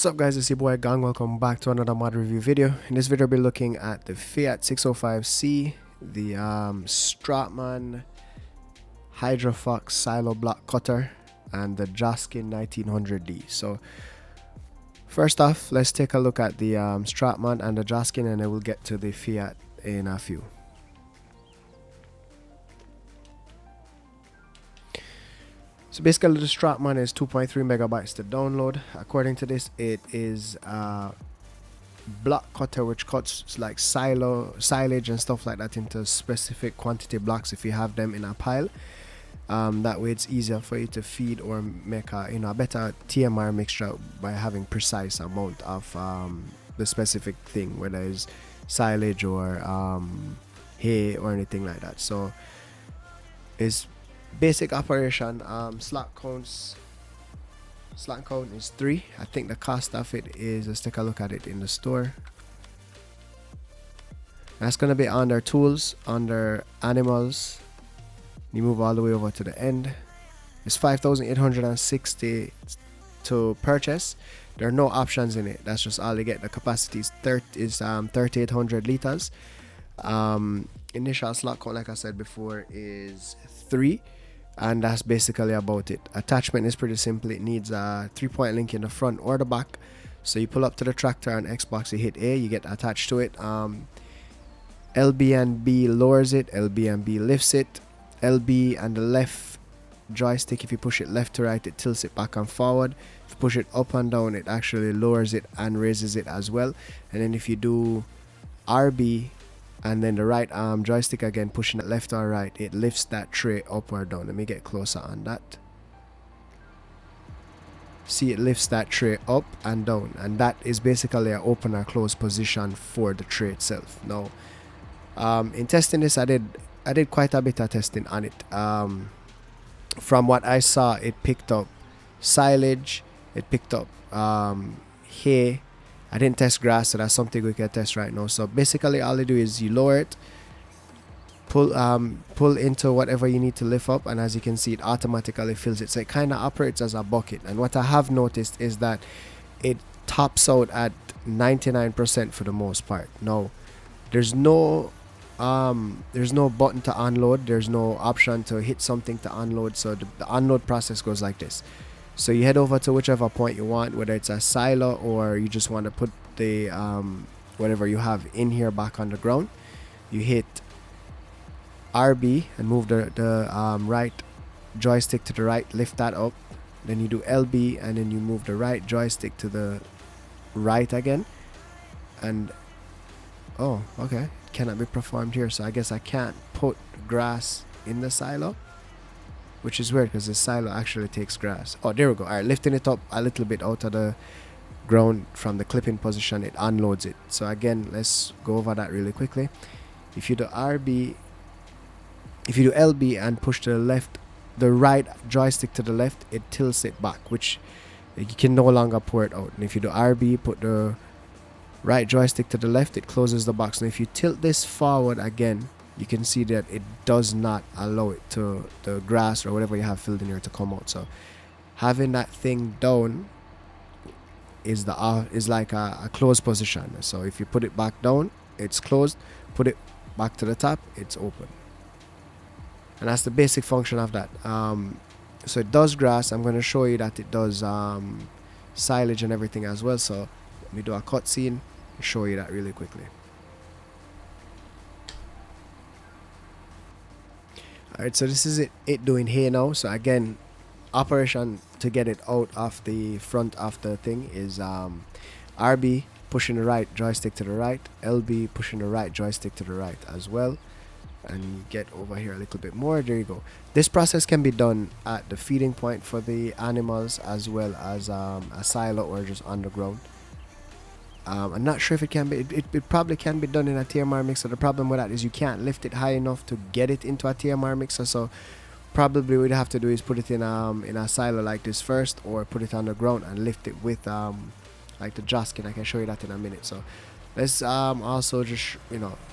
What's up guys, it's your boy Gang. Welcome back to another mod review video. In this video I'll be looking at the Fiat 605C, the Strautmann Hydrofox silo block cutter, and the Joskin 1900D. So first off, let's take a look at the Strautmann and the Joskin, and then we'll get to the Fiat in a few. So basically the Strautmann is 2.3 megabytes to download. According to this, it is a block cutter which cuts like silage and stuff like that into specific quantity blocks if you have them in a pile. That way it's easier for you to feed or make a better TMR mixture by having precise amount of the specific thing, whether it's silage or hay or anything like that. So it's basic operation. Slot count is 3. I think the cost of it is, let's take a look at it in the store. That's gonna be under tools, under animals. You move all the way over to the end. It's 5,860 to purchase. There are no options in it. That's just all you get. The capacity is 3,800 liters. Initial slot count, like I said before, is 3. And that's basically about it. Attachment is pretty simple. It needs a 3-point link in the front or the back. So you pull up to the tractor on Xbox, you hit A, you get attached to it. LB and B lowers it, LB and B lifts it. LB and the left joystick, if you push it left to right, it tilts it back and forward. If you push it up and down, it actually lowers it and raises it as well. And then if you do RB and then the right arm joystick again, pushing it left or right, it lifts that tray up or down. Let me get closer on that. See, it lifts that tray up and down, and that is basically an open or close position for the tray itself. Now, in testing this, I did quite a bit of testing on it. From what I saw, it picked up silage, it picked up hay. I didn't test grass, so that's something we can test right now. So basically all you do is you lower it, pull into whatever you need to lift up, and as you can see, it automatically fills it. So it kind of operates as a bucket. And what I have noticed is that it tops out at 99% for the most part. Now, there's no button to unload. There's no option to hit something to unload. So the unload process goes like this. So you head over to whichever point you want, whether it's a silo or you just want to put the whatever you have in here back on the ground. You hit RB and move the right joystick to the right, lift that up. Then you do LB and then you move the right joystick to the right again. And oh, okay, it cannot be performed here, so I guess I can't put grass in the silo, which is weird because the silo actually takes grass. Oh, there we go. All right, lifting it up a little bit out of the ground from the clipping position, it unloads it. So again, let's go over that really quickly. If you do LB and push to the left, the right joystick to the left, it tilts it back, which you can no longer pour it out. And if you do RB, put the right joystick to the left, it closes the box. Now if you tilt this forward again, you can see that it does not allow it to the grass or whatever you have filled in here to come out. So having that thing down is like a closed position. So if you put it back down, it's closed. Put it back to the top, it's open. And that's the basic function of that. So it does grass. I'm going to show you that it does silage and everything as well. So let me do a cutscene and show you that really quickly. Alright, so this is it doing hay now. So again, operation to get it out of the front of the thing is RB, pushing the right joystick to the right, LB, pushing the right joystick to the right as well. And get over here a little bit more. There you go. This process can be done at the feeding point for the animals as well as a silo or just underground. I'm not sure if it can be. It probably can be done in a TMR mixer. The problem with that is you can't lift it high enough to get it into a TMR mixer. So probably what you have to do is put it in a silo like this first, or put it on the ground and lift it with like the Joskin. I can show you that in a minute. So let's also just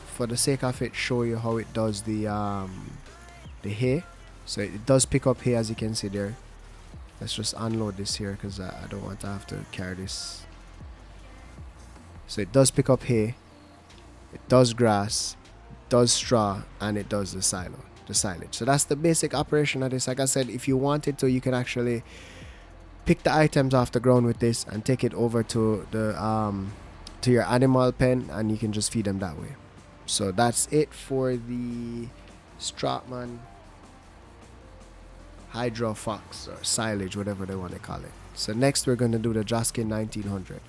for the sake of it, show you how it does the hay. So it does pick up hay, as you can see there. Let's just unload this here because I don't want to have to carry this So it does pick up hay, it does grass, does straw, and it does the silage. So that's the basic operation of this. Like I said, if you wanted to, you can actually pick the items off the ground with this and take it over to the to your animal pen, and you can just feed them that way. So that's it for the Strautmann Hydrofox or silage, whatever they want to call it. So next we're going to do the Joskin 1900.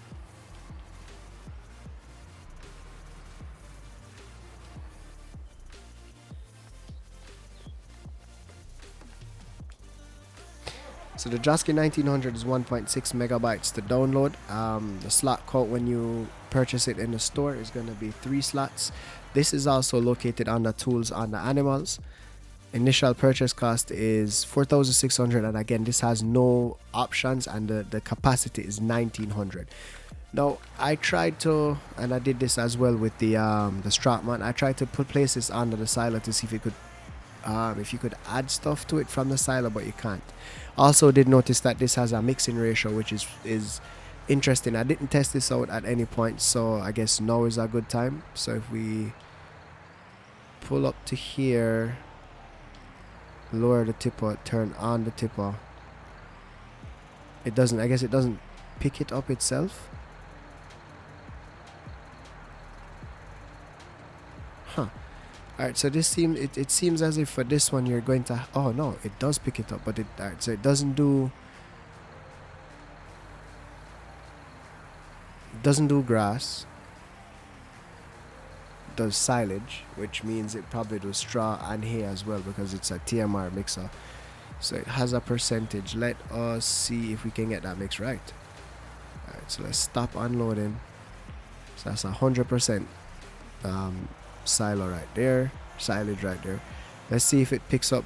So the Joskin 1900 is 1.6 megabytes to download. The slot count when you purchase it in the store is going to be 3 slots. This is also located on the tools on the animals. Initial purchase cost is 4,600, and again this has no options, and the capacity is 1900. Now I tried to, and I did this as well with the Strautmann, I tried to put places under the silo to see if it could if you could add stuff to it from the silo, but you can't. Also did notice that this has a mixing ratio, which is interesting. I didn't test this out at any point, so I guess now is a good time. So if we pull up to here, lower the tipper, turn on the tipper, it doesn't, I guess it doesn't pick it up itself. Huh. Alright, so this seems, it seems as if for this one you're going to, oh no, it does pick it up, but it, alright, so it doesn't do grass, it does silage, which means it probably does straw and hay as well, because it's a TMR mixer. So it has a percentage. Let us see if we can get that mix right. Alright, so let's stop unloading. So that's 100% silo right there, silage right there. Let's see if it picks up.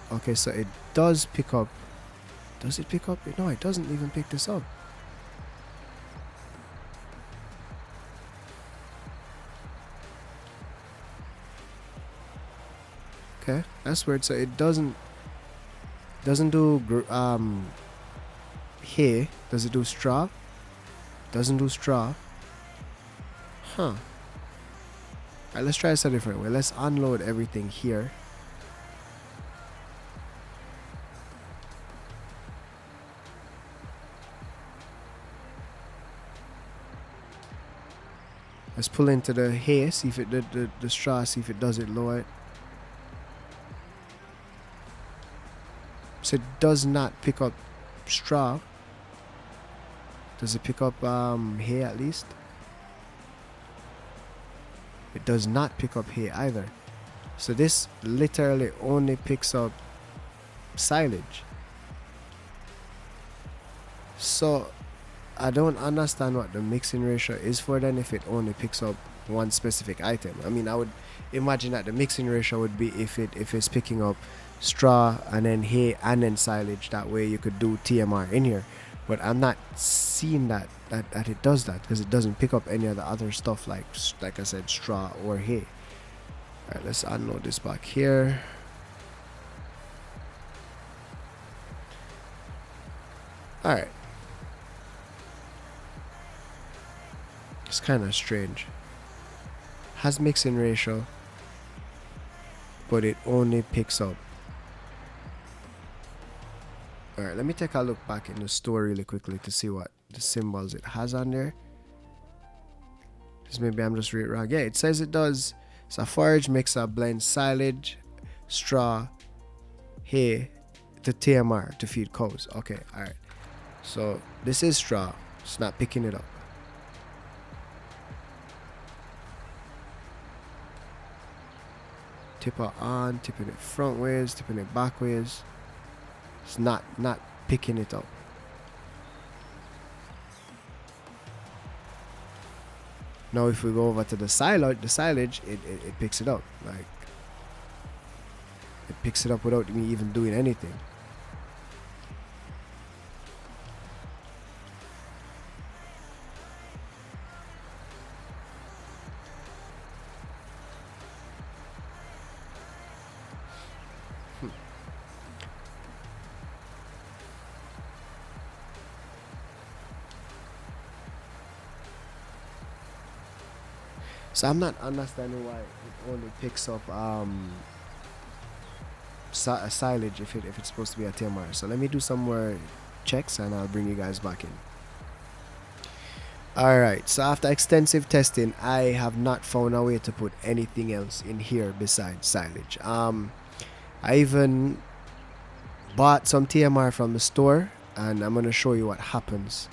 Okay, so it does pick up. Does it pick up? No, it doesn't even pick this up. Okay, that's weird. So it doesn't do hay. Does it do straw? Doesn't do straw. Huh. Alright, let's try this a different way. Let's unload everything here. Let's pull into the hay, see if it the straw, see if it does it lower it. So it does not pick up straw. Does it pick up hay at least? It does not pick up hay either. So this literally only picks up silage. So I don't understand what the mixing ratio is for then if it only picks up one specific item. I mean, I would imagine that the mixing ratio would be if it's picking up straw and then hay and then silage. That way you could do TMR in here. But I'm not seeing that it does that, because it doesn't pick up any of the other stuff like I said, straw or hay. Alright, let's unload this back here. Alright. It's kind of strange. Has mixing ratio, but it only picks up. Alright, let me take a look back in the store really quickly to see what the symbols it has on there. Because maybe I'm just reading it wrong. Yeah, it says it does. It's a forage mixer, blends silage, straw, hay to TMR to feed cows. Okay, alright. So this is straw. It's not picking it up. Tipper on, tipping it front ways, tipping it back ways. It's not picking it up. Now if we go over to the silage, it picks it up. Like, it picks it up without me even doing anything. So I'm not understanding why it only picks up silage if it's supposed to be a TMR. So let me do some more checks and I'll bring you guys back in. Alright, so after extensive testing, I have not found a way to put anything else in here besides silage. I even bought some TMR from the store, and I'm gonna show you what happens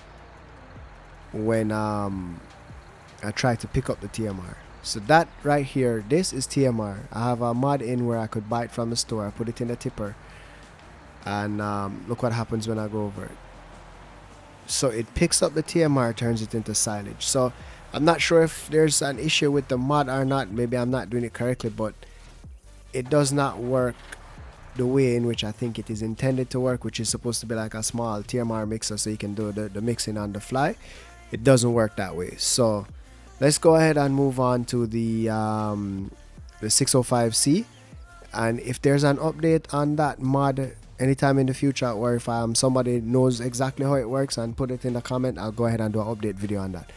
when I try to pick up the TMR. So that right here, this is TMR. I have a mod in where I could buy it from the store. I put it in the tipper, and look what happens when I go over it. So it picks up the TMR, turns it into silage. So I'm not sure if there's an issue with the mod or not. Maybe I'm not doing it correctly, but it does not work the way in which I think it is intended to work, which is supposed to be like a small TMR mixer so you can do the mixing on the fly. It doesn't work that way. So let's go ahead and move on to the 605C, and if there's an update on that mod anytime in the future, or if somebody knows exactly how it works and put it in the comment, I'll go ahead and do an update video on that.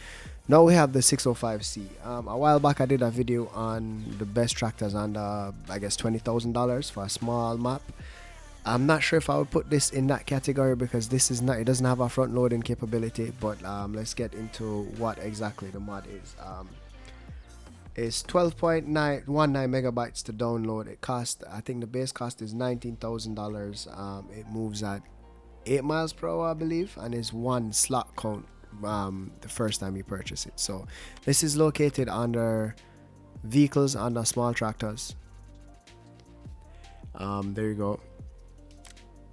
Now we have the 605C. A while back I did a video on the best tractors under, I guess, $20,000 for a small map. I'm not sure if I would put this in that category because this is not, it doesn't have a front loading capability, but let's get into what exactly the mod is. It's 12.19 megabytes to download. It costs, I think the base cost is $19,000. It moves at 8 miles per hour, I believe, and is one slot count the first time you purchase it. So this is located under vehicles, under small tractors. There you go.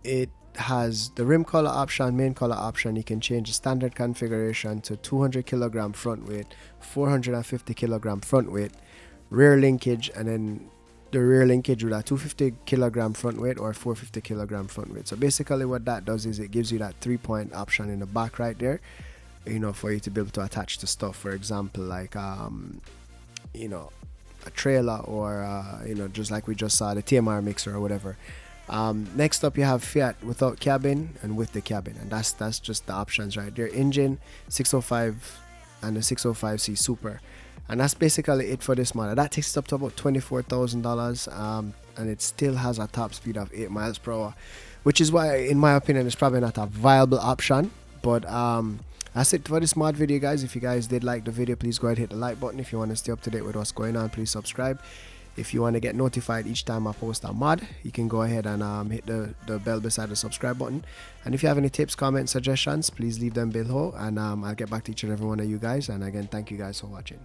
It has the rim color option, main color option. You can change the standard configuration to 200 kilogram front weight, 450 kilogram front weight, rear linkage, and then the rear linkage with a 250 kilogram front weight or 450 kilogram front weight. So basically what that does is it gives you that 3-point option in the back right there, you know, for you to be able to attach to stuff, for example, like you know, a trailer, or you know, just like we just saw, the TMR mixer or whatever. Next up you have Fiat without cabin and with the cabin, and that's just the options right there. Engine, 605 and the 605C Super, and that's basically it for this model. That takes it up to about $24,000, and it still has a top speed of 8 miles per hour, which is why in my opinion it's probably not a viable option. But that's it for this mod video, guys. If you guys did like the video, please go ahead and hit the like button. If you want to stay up to date with what's going on, please subscribe. If you want to get notified each time I post a mod, you can go ahead and hit the bell beside the subscribe button. And if you have any tips, comments, suggestions, please leave them below, and I'll get back to each and every one of you guys. And again, thank you guys for watching.